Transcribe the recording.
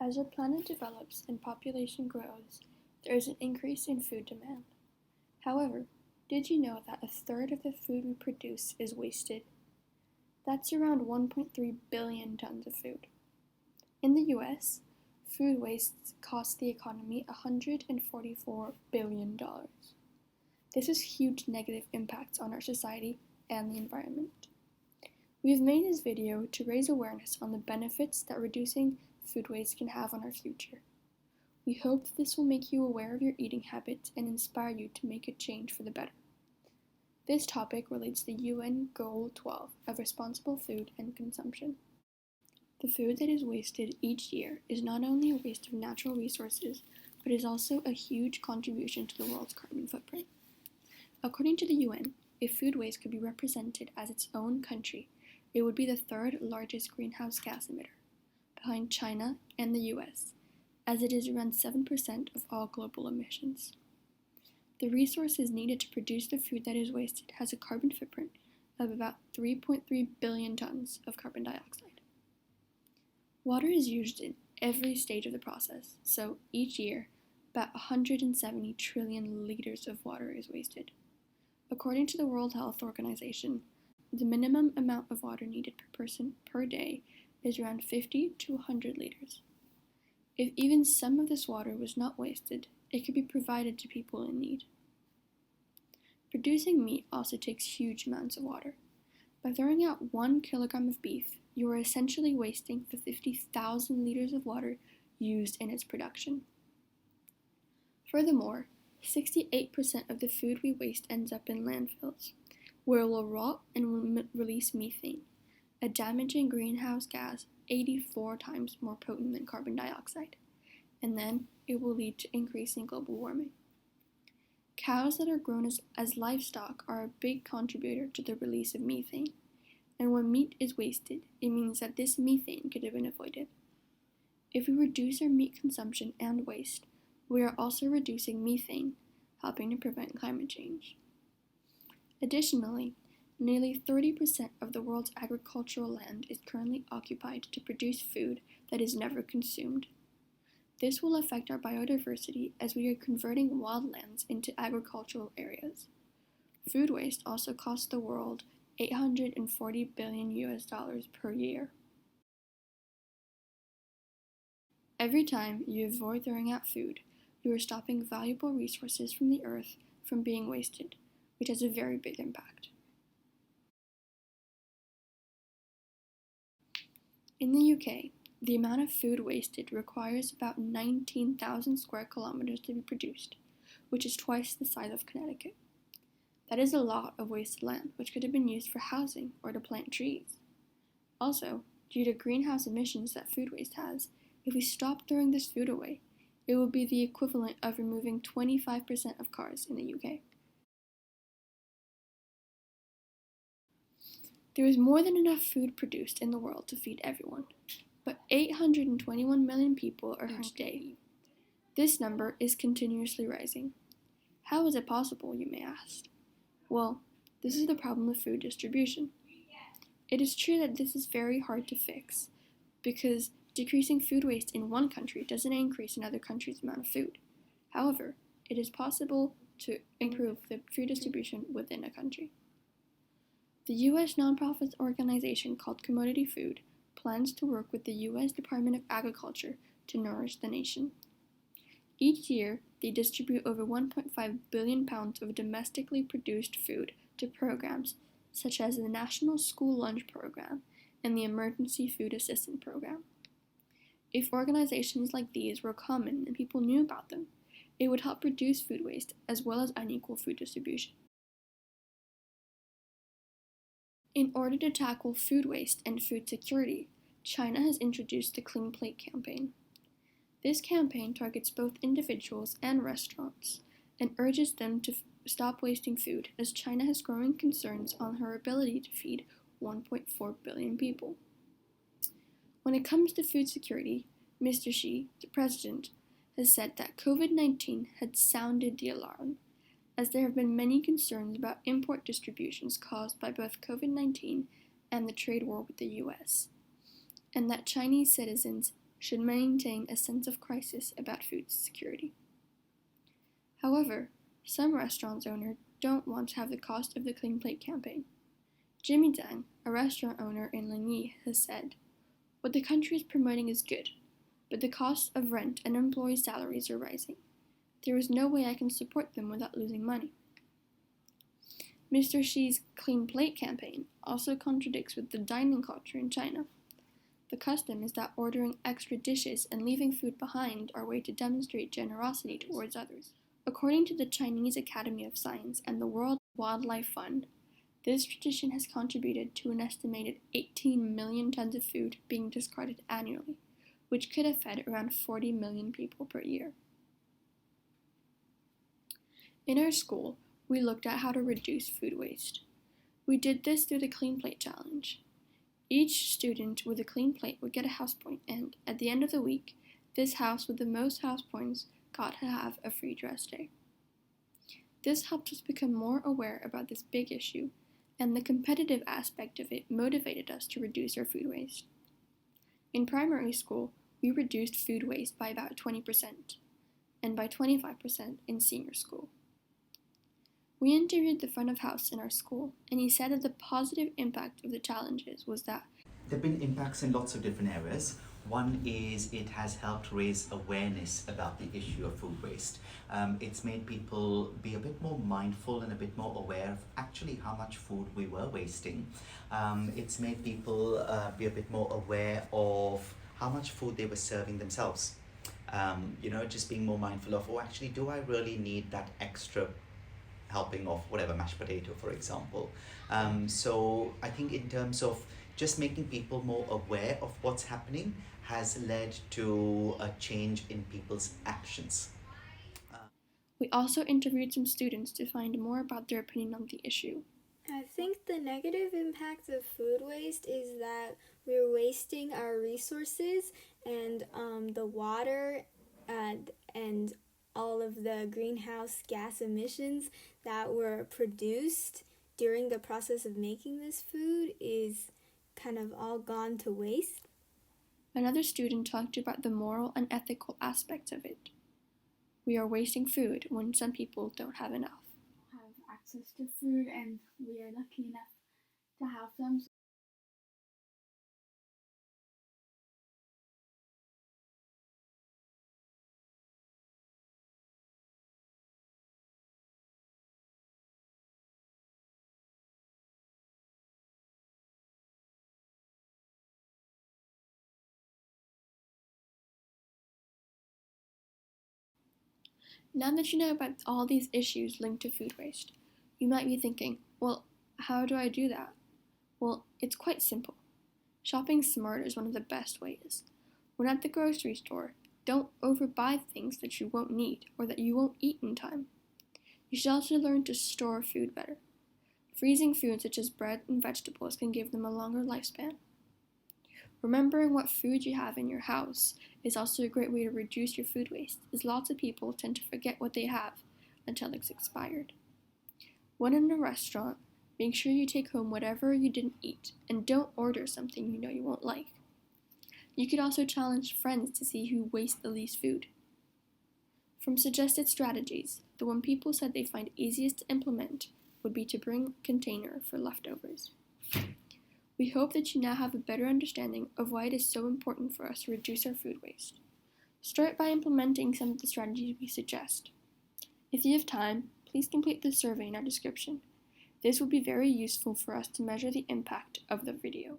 As our planet develops and population grows, there is an increase in food demand. However, did you know that a third of the food we produce is wasted? That's around 1.3 billion tons of food. In the US, food waste costs the economy $144 billion. This has huge negative impacts on our society and the environment. We have made this video to raise awareness on the benefits that reducing food waste can have on our future. We hope that this will make you aware of your eating habits and inspire you to make a change for the better. This topic relates to the UN Goal 12 of responsible food and consumption. The food that is wasted each year is not only a waste of natural resources, but is also a huge contribution to the world's carbon footprint. According to the UN, if food waste could be represented as its own country, it would be the third largest greenhouse gas emitter, behind China and the US, as it is around 7% of all global emissions. The resources needed to produce the food that is wasted has a carbon footprint of about 3.3 billion tons of carbon dioxide. Water is used in every stage of the process, so each year, about 170 trillion liters of water is wasted. According to the World Health Organization, the minimum amount of water needed per person per day is around 50 to 100 liters. If even some of this water was not wasted, it could be provided to people in need. Producing meat also takes huge amounts of water. By throwing out 1 kilogram of beef, you are essentially wasting the 50,000 liters of water used in its production. Furthermore, 68% of the food we waste ends up in landfills, where it will rot and will release methane, a damaging greenhouse gas 84 times more potent than carbon dioxide, and then it will lead to increasing global warming. Cows that are grown as livestock are a big contributor to the release of methane, and when meat is wasted, it means that this methane could have been avoided. If we reduce our meat consumption and waste, we are also reducing methane, helping to prevent climate change. Additionally, nearly 30% of the world's agricultural land is currently occupied to produce food that is never consumed. This will affect our biodiversity as we are converting wildlands into agricultural areas. Food waste also costs the world $840 billion per year. Every time you avoid throwing out food, you are stopping valuable resources from the earth from being wasted, which has a very big impact. In the UK, the amount of food wasted requires about 19,000 square kilometers to be produced, which is twice the size of Connecticut. That is a lot of wasted land, which could have been used for housing or to plant trees. Also, due to greenhouse emissions that food waste has, if we stop throwing this food away, it would be the equivalent of removing 25% of cars in the UK. There is more than enough food produced in the world to feed everyone, but 821 million people are hungry each day. This number is continuously rising. How is it possible, you may ask? Well, this is the problem of food distribution. It is true that this is very hard to fix, because decreasing food waste in one country doesn't increase another country's amount of food. However, it is possible to improve the food distribution within a country. The U.S. nonprofit organization called Commodity Food plans to work with the U.S. Department of Agriculture to nourish the nation. Each year, they distribute over 1.5 billion pounds of domestically produced food to programs such as the National School Lunch Program and the Emergency Food Assistance Program. If organizations like these were common and people knew about them, it would help reduce food waste as well as unequal food distribution. In order to tackle food waste and food security, China has introduced the Clean Plate campaign. This campaign targets both individuals and restaurants and urges them to stop wasting food, as China has growing concerns on her ability to feed 1.4 billion people. When it comes to food security, Mr. Xi, the president, has said that COVID-19 had sounded the alarm, as there have been many concerns about import distributions caused by both COVID-19 and the trade war with the US, and that Chinese citizens should maintain a sense of crisis about food security. However, some restaurant owners don't want to have the cost of the Clean Plate campaign. Jimmy Zhang, a restaurant owner in Lingyi, has said, "What the country is promoting is good, but the costs of rent and employee salaries are rising. There is no way I can support them without losing money." Mr. Xi's Clean Plate campaign also contradicts with the dining culture in China. The custom is that ordering extra dishes and leaving food behind are a way to demonstrate generosity towards others. According to the Chinese Academy of Science and the World Wildlife Fund, this tradition has contributed to an estimated 18 million tons of food being discarded annually, which could have fed around 40 million people per year. In our school, we looked at how to reduce food waste. We did this through the Clean Plate Challenge. Each student with a clean plate would get a house point, and at the end of the week, this house with the most house points got to have a free dress day. This helped us become more aware about this big issue, and the competitive aspect of it motivated us to reduce our food waste. In primary school, we reduced food waste by about 20%, and by 25% in senior school. We interviewed the front of house in our school, and he said that the positive impact of the challenges was that there have been impacts in lots of different areas. One is it has helped raise awareness about the issue of food waste. It's made people be a bit more mindful and a bit more aware of actually how much food we were wasting. It's made people be a bit more aware of how much food they were serving themselves. Just being more mindful of, oh, actually, do I really need that extra helping of whatever, mashed potato, for example. So I think in terms of just making people more aware of what's happening has led to a change in people's actions. We also interviewed some students to find more about their opinion on the issue. I think the negative impact of food waste is that we're wasting our resources and the water and all of the greenhouse gas emissions that were produced during the process of making this food is kind of all gone to waste. Another student talked about the moral and ethical aspects of it. We are wasting food when some people don't have enough. Have access to food, and we are lucky enough to have them. Now that you know about all these issues linked to food waste, you might be thinking, well, how do I do that? Well, it's quite simple. Shopping smart is one of the best ways. When at the grocery store, don't overbuy things that you won't need or that you won't eat in time. You should also learn to store food better. Freezing food such as bread and vegetables can give them a longer lifespan. Remembering what food you have in your house is also a great way to reduce your food waste, as lots of people tend to forget what they have until it's expired. When in a restaurant, make sure you take home whatever you didn't eat and don't order something you know you won't like. You could also challenge friends to see who wastes the least food. From suggested strategies, the one people said they find easiest to implement would be to bring a container for leftovers. We hope that you now have a better understanding of why it is so important for us to reduce our food waste. Start by implementing some of the strategies we suggest. If you have time, please complete the survey in our description. This will be very useful for us to measure the impact of the video.